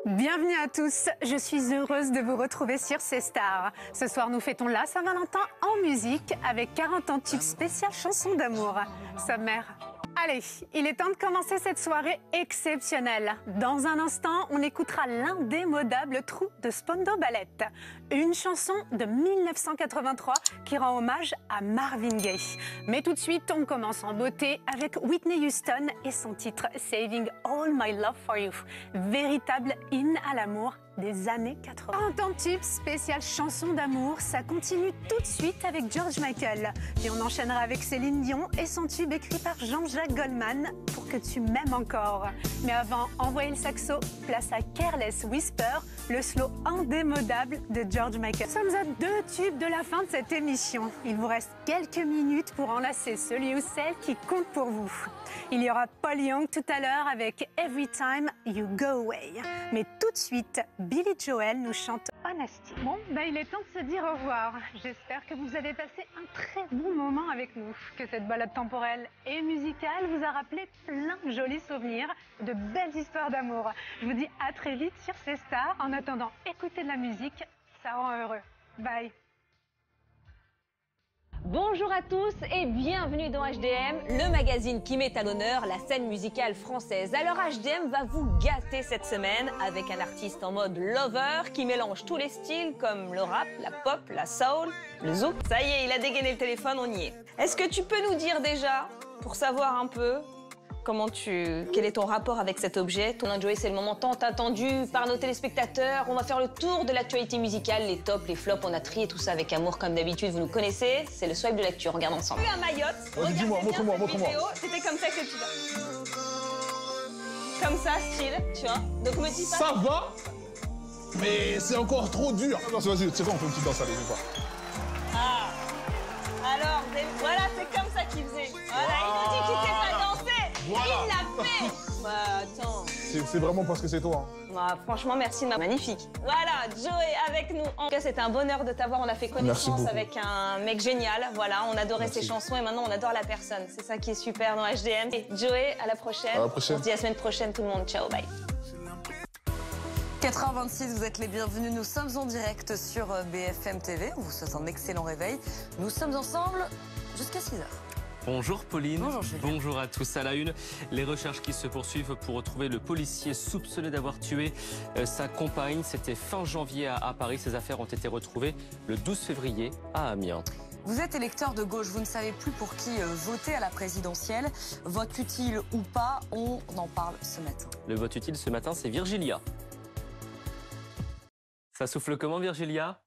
Bienvenue à tous, je suis heureuse de vous retrouver sur C'est Stars. Ce soir, nous fêtons la Saint-Valentin en musique avec 40 ans tubes spécial chansons d'amour. Sommaire. Allez, il est temps de commencer cette soirée exceptionnelle. Dans un instant, on écoutera l'indémodable Trou de Spandau Ballet, une chanson de 1983 qui rend hommage à Marvin Gaye. Mais tout de suite, on commence en beauté avec Whitney Houston et son titre Saving All My Love For You, véritable hymne à l'amour des années 80. 40 ans de tube spécial chanson d'amour, ça continue tout de suite avec George Michael. Puis on enchaînera avec Céline Dion et son tube écrit par Jean-Jacques Goldman, Pour que tu m'aimes encore. Mais avant, envoyez le saxo, place à Careless Whisper, le slow indémodable de George Michael. Nous sommes à 2 tubes de la fin de cette émission. Il vous reste quelques minutes pour enlacer celui ou celle qui compte pour vous. Il y aura Paul Young tout à l'heure avec Every Time You Go Away. Mais tout de suite, Billy Joel nous chante Honesty. Bon, il est temps de se dire au revoir. J'espère que vous avez passé un très bon moment avec nous, que cette balade temporelle et musicale vous a rappelé plein de jolis souvenirs, de belles histoires d'amour. Je vous dis à très vite sur C'est Stars. En attendant, écoutez de la musique, ça rend heureux. Bye. Bonjour à tous et bienvenue dans HDM, le magazine qui met à l'honneur la scène musicale française. Alors HDM va vous gâter cette semaine avec un artiste en mode lover qui mélange tous les styles comme le rap, la pop, la soul, le zouk. Ça y est, il a dégainé le téléphone, on y est. Est-ce que tu peux nous dire déjà, pour savoir un peu, quel est ton rapport avec cet objet? Ton Joey, c'est le moment tant attendu par nos téléspectateurs. On va faire le tour de l'actualité musicale, les tops, les flops. On a trié tout ça avec amour comme d'habitude. Vous nous connaissez, c'est le swipe de l'actu. On regarde ensemble. Un Mayotte. Dis-moi, montre-moi. C'était comme ça que tu vas. Comme ça, style, tu vois. Donc me dis pas. Ça va, mais c'est encore trop dur. Non, vas-y, c'est bon, on fait une petite danse, allez, viens voir. Ah. Alors, voilà, c'est comme ça qu'il faisait. Voilà, il nous dit qu'il sait pas danser. Voilà. Il l'a fait. Bah, attends. C'est vraiment parce que c'est toi. Bah, franchement, merci de magnifique. Voilà, Joey avec nous. En tout cas, c'était un bonheur de t'avoir. On a fait connaissance avec un mec génial. Voilà, on adorait ses chansons et maintenant on adore la personne. C'est ça qui est super dans HDM. Et Joey, à la prochaine. À la prochaine. On se dit à la semaine prochaine, tout le monde. Ciao, bye. 4h26, vous êtes les bienvenus. Nous sommes en direct sur BFM TV. On vous souhaite un excellent réveil. Nous sommes ensemble jusqu'à 6h. Bonjour Pauline, bonjour, Julien. Bonjour à tous. À la une, les recherches qui se poursuivent pour retrouver le policier soupçonné d'avoir tué sa compagne. C'était fin janvier à Paris. Ces affaires ont été retrouvées le 12 février à Amiens. Vous êtes électeur de gauche, vous ne savez plus pour qui voter à la présidentielle. Vote utile ou pas, on en parle ce matin. Le vote utile ce matin, c'est Virgilia. Ça souffle comment Virgilia ?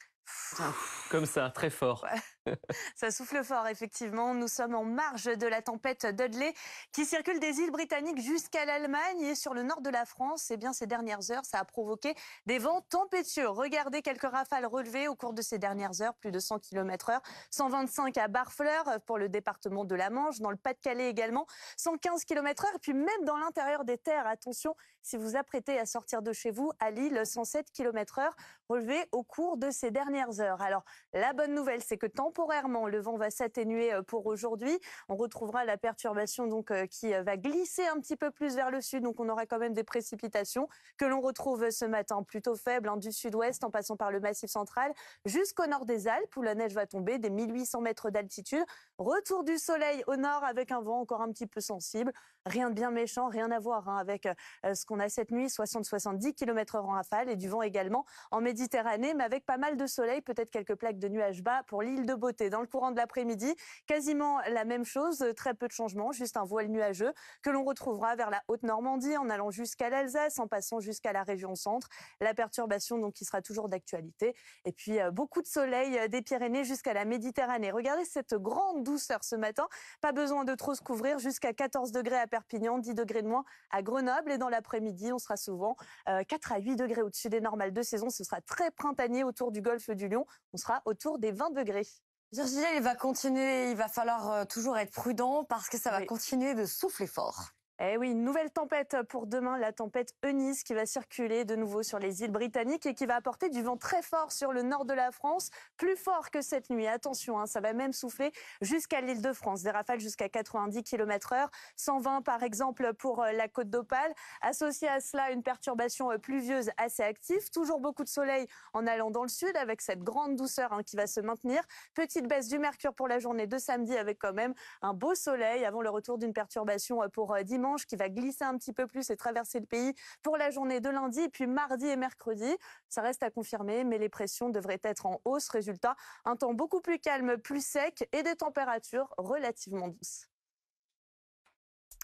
Comme ça, très fort. Ouais. Ça souffle fort, effectivement. Nous sommes en marge de la tempête Dudley qui circule des îles britanniques jusqu'à l'Allemagne et sur le nord de la France. Eh bien, ces dernières heures, ça a provoqué des vents tempétueux. Regardez quelques rafales relevées au cours de ces dernières heures, plus de 100 km/h. 125 à Barfleur pour le département de la Manche, dans le Pas-de-Calais également, 115 km/h. Et puis même dans l'intérieur des terres, attention, si vous apprêtez à sortir de chez vous, à Lille, 107 km/h relevés au cours de ces dernières heures. Alors, la bonne nouvelle, c'est que temporairement, le vent va s'atténuer pour aujourd'hui. On retrouvera la perturbation donc qui va glisser un petit peu plus vers le sud. Donc, on aura quand même des précipitations que l'on retrouve ce matin plutôt faibles, du sud-ouest en passant par le Massif central jusqu'au nord des Alpes où la neige va tomber des 1800 mètres d'altitude. Retour du soleil au nord avec un vent encore un petit peu sensible. Rien de bien méchant, rien à voir avec ce qu'on a cette nuit, 60-70 km/h en rafale et du vent également en Méditerranée, mais avec pas mal de soleil, peut-être quelques plaques de nuages bas pour l'île de Beauté. Dans le courant de l'après-midi, quasiment la même chose, très peu de changements, juste un voile nuageux que l'on retrouvera vers la Haute-Normandie en allant jusqu'à l'Alsace, en passant jusqu'à la région centre. La perturbation donc qui sera toujours d'actualité. Et puis beaucoup de soleil des Pyrénées jusqu'à la Méditerranée. Regardez cette grande douceur ce matin. Pas besoin de trop se couvrir, jusqu'à 14 degrés à Perpignan, 10 degrés de moins à Grenoble. Et dans l'après-midi, on sera souvent 4 à 8 degrés au-dessus des normales de saison. Ce sera très printanier autour du golfe du Lion. On sera autour des 20 degrés. Virginia, il va continuer, il va falloir toujours être prudent parce que ça va continuer de souffler fort. Eh oui, une nouvelle tempête pour demain, la tempête Eunice qui va circuler de nouveau sur les îles britanniques et qui va apporter du vent très fort sur le nord de la France, plus fort que cette nuit. Attention, ça va même souffler jusqu'à l'Île-de-France, des rafales jusqu'à 90 km/h, 120 par exemple pour la Côte d'Opale. Associé à cela, une perturbation pluvieuse assez active, toujours beaucoup de soleil en allant dans le sud avec cette grande douceur qui va se maintenir. Petite baisse du mercure pour la journée de samedi avec quand même un beau soleil avant le retour d'une perturbation pour dimanche qui va glisser un petit peu plus et traverser le pays pour la journée de lundi. Et puis mardi et mercredi, ça reste à confirmer, mais les pressions devraient être en hausse. Résultat, un temps beaucoup plus calme, plus sec et des températures relativement douces.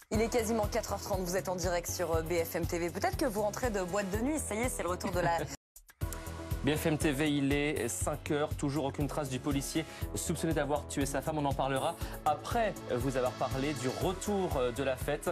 Il est quasiment 4h30, vous êtes en direct sur BFM TV. Peut-être que vous rentrez de boîte de nuit, ça y est, c'est le retour de la... BFM TV, il est 5h, toujours aucune trace du policier soupçonné d'avoir tué sa femme. On en parlera après vous avoir parlé du retour de la fête.